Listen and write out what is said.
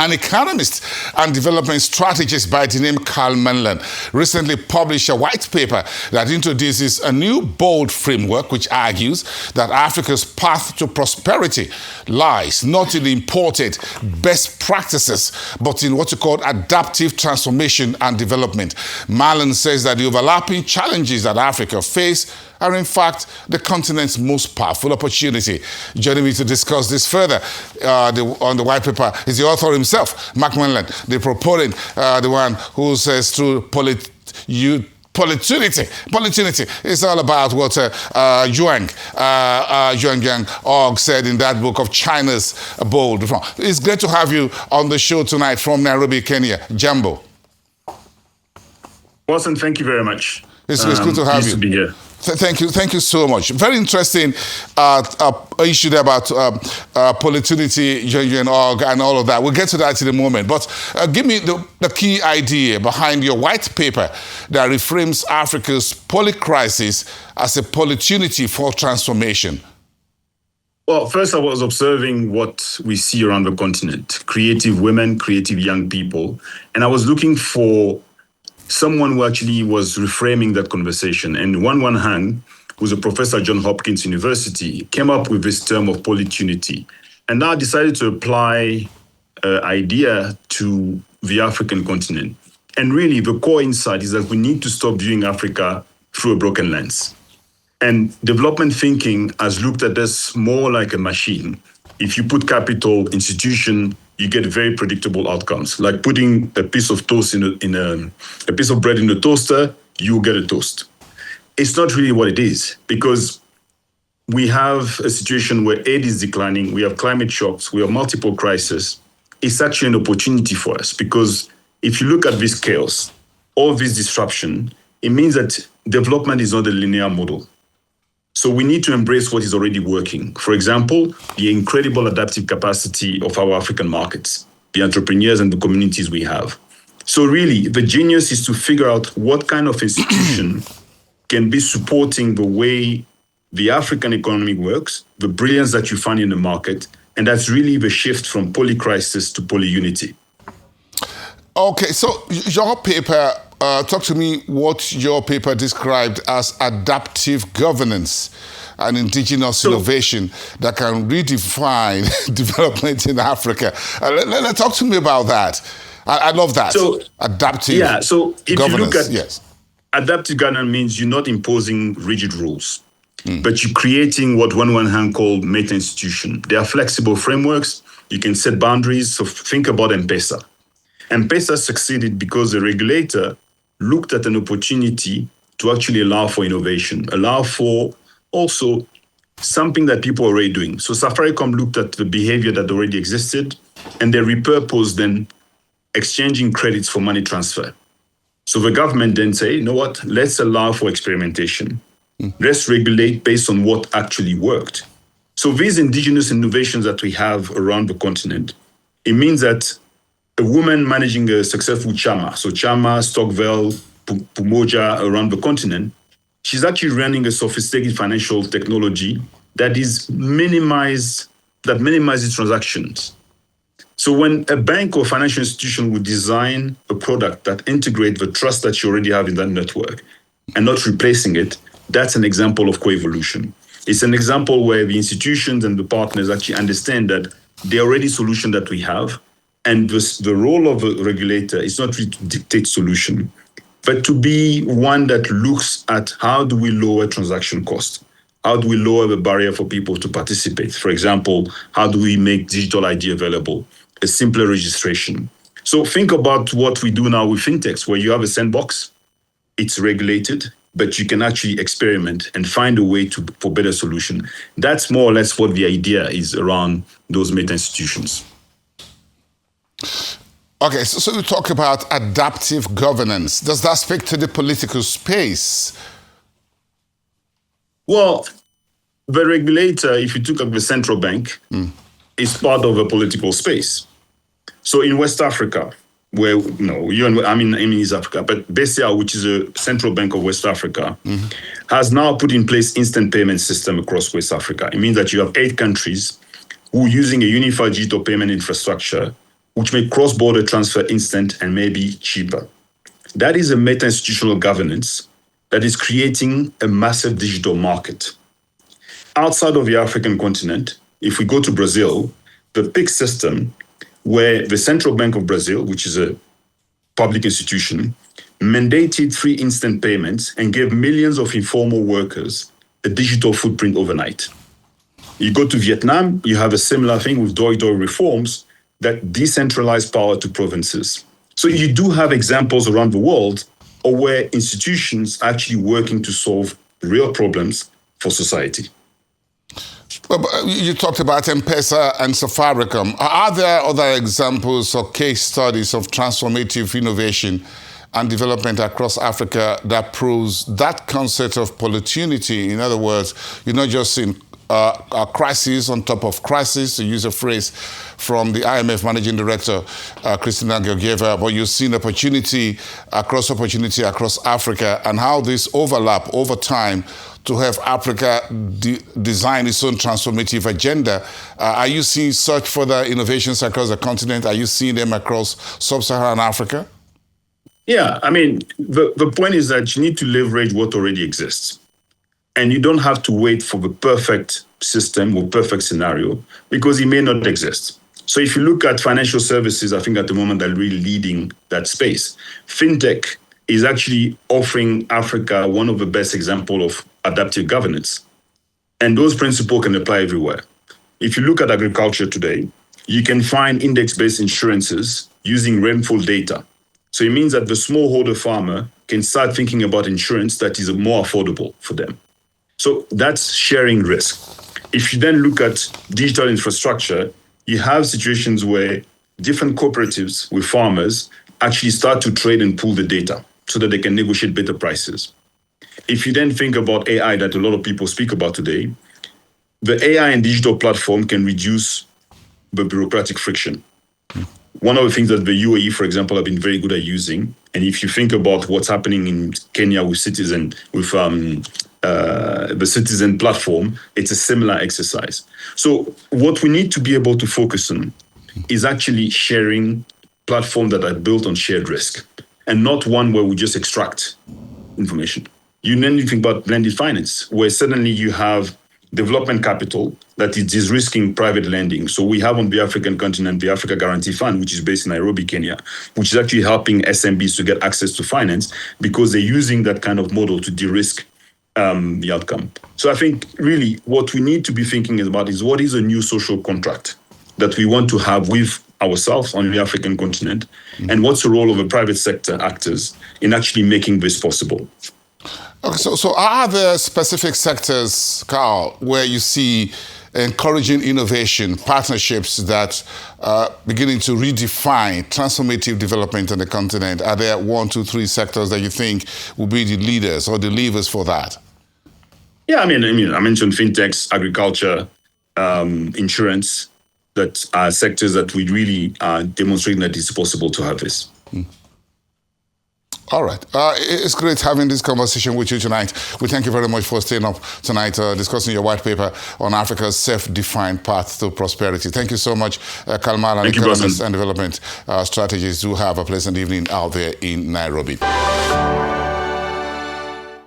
An economist and development strategist by the name Manlan recently published a white paper that introduces a new bold framework which argues that Africa's path to prosperity lies not in imported best practices, but in what you call adaptive transformation and development. Manlan says that the overlapping challenges that Africa face are in fact the continent's most powerful opportunity. Joining me to discuss this further on the white paper is the author himself, Manlan, the proponent, the one who says through Polytunity. It's all about what Yuan Og said in that book of China's Bold Reform. It's great to have you on the show tonight from Nairobi, Kenya. Jambo. Watson, thank you very much. It's good to have you. To be here. Thank you so much. Very interesting issue there about Polytunity, and all of that. We'll get to that in a moment. But give me the key idea behind your white paper that reframes Africa's polycrisis as a Polytunity for transformation. Well, first I was observing what we see around the continent, creative women, creative young people, and I was looking for someone who actually was reframing that conversation. And Wan Hang, who's a professor at Johns Hopkins University, came up with this term of Polytunity. And now I decided to apply idea to the African continent. And really, the core insight is that we need to stop viewing Africa through a broken lens. And development thinking has looked at this more like a machine. If you put capital, institution, you get very predictable outcomes. Like putting a piece of toast in a piece of bread in a toaster, you get a toast. It's not really what it is, because we have a situation where aid is declining, we have climate shocks, we have multiple crises. It's actually an opportunity for us, because if you look at this chaos, all this disruption, it means that development is not a linear model. So we need to embrace what is already working. For example, the incredible adaptive capacity of our African markets, the entrepreneurs and the communities we have. So really, the genius is to figure out what kind of institution can be supporting the way the African economy works, the brilliance that you find in the market, and that's really the shift from polycrisis to polyunity. Okay, so your paper, talk to me what your paper described as adaptive governance and indigenous innovation that can redefine development in Africa. Talk to me about that. I love that. So, adaptive governance. So if you look at adaptive governance means you're not imposing rigid rules, but you're creating what Wan Hang called meta-institution. They are flexible frameworks. You can set boundaries. So think about M-Pesa. M-Pesa succeeded because the regulator looked at an opportunity to actually allow for innovation, allow for also something that people are already doing. So Safaricom looked at the behavior that already existed, and they repurposed then exchanging credits for money transfer. So the government then say, you know what, let's allow for experimentation. Let's regulate based on what actually worked. So these indigenous innovations that we have around the continent, it means that a woman managing a successful Chama, so Chama, Stockville, Pumoja around the continent, she's actually running a sophisticated financial technology that minimizes transactions. So when a bank or financial institution would design a product that integrates the trust that you already have in that network and not replacing it, that's an example of co-evolution. It's an example where the institutions and the partners actually understand that the already solution that we have, and the role of a regulator is not really to dictate solution, but to be one that looks at how do we lower transaction costs? How do we lower the barrier for people to participate? For example, how do we make digital ID available? A simpler registration. So think about what we do now with fintechs, where you have a sandbox, it's regulated, but you can actually experiment and find a way for better solution. That's more or less what the idea is around those meta-institutions. Okay, so you talk about adaptive governance. Does that speak to the political space? Well, the regulator, if you took up the central bank, is part of a political space. So in West Africa, where, East Africa, but BCA, which is a central bank of West Africa, has now put in place instant payment system across West Africa. It means that you have 8 countries who, using a unified digital payment infrastructure, which make cross-border transfer instant and maybe cheaper. That is a meta-institutional governance that is creating a massive digital market. Outside of the African continent, if we go to Brazil, the PIX system, where the Central Bank of Brazil, which is a public institution, mandated free instant payments and gave millions of informal workers a digital footprint overnight. You go to Vietnam, you have a similar thing with Doi Doi reforms that decentralize power to provinces. So you do have examples around the world of where institutions are actually working to solve real problems for society. Well, you talked about M-Pesa and Safaricom. Are there other examples or case studies of transformative innovation and development across Africa that proves that concept of polytunity? In other words, you're not just in a crisis on top of crisis, to use a phrase from the IMF Managing Director, Christina Georgieva, but you've seen opportunity across Africa, and how this overlap over time to have Africa design its own transformative agenda. Are you seeing such further innovations across the continent? Are you seeing them across sub-Saharan Africa? Yeah, I mean, the point is that you need to leverage what already exists. And you don't have to wait for the perfect system or perfect scenario, because it may not exist. So if you look at financial services, I think at the moment they're really leading that space. Fintech is actually offering Africa one of the best examples of adaptive governance. And those principles can apply everywhere. If you look at agriculture today, you can find index-based insurances using rainfall data. So it means that the smallholder farmer can start thinking about insurance that is more affordable for them. So that's sharing risk. If you then look at digital infrastructure, you have situations where different cooperatives with farmers actually start to trade and pool the data so that they can negotiate better prices. If you then think about AI that a lot of people speak about today, the AI and digital platform can reduce the bureaucratic friction. One of the things that the UAE, for example, have been very good at using, and if you think about what's happening in Kenya with Citizen, with the Citizen platform, it's a similar exercise. So what we need to be able to focus on is actually sharing platforms that are built on shared risk, and not one where we just extract information. You then think about blended finance, where suddenly you have development capital that is risking private lending. So we have on the African continent, the Africa Guarantee Fund, which is based in Nairobi, Kenya, which is actually helping SMBs to get access to finance because they're using that kind of model to de-risk the outcome. So I think really what we need to be thinking about is what is a new social contract that we want to have with ourselves on the African continent, and what's the role of the private sector actors in actually making this possible. Okay, so are there specific sectors, Carl, where you see encouraging innovation, partnerships that are beginning to redefine transformative development on the continent? Are there 1, 2, 3 sectors that you think will be the leaders or the levers for that? Yeah, I mean, I mentioned fintechs, agriculture, insurance, that are sectors that we really are demonstrating that it's possible to have this. All right. It's great having this conversation with you tonight. We thank you very much for staying up tonight discussing your white paper on Africa's self-defined path to prosperity. Thank you so much, Carl Manlan, economist and development strategists. Do have a pleasant evening out there in Nairobi.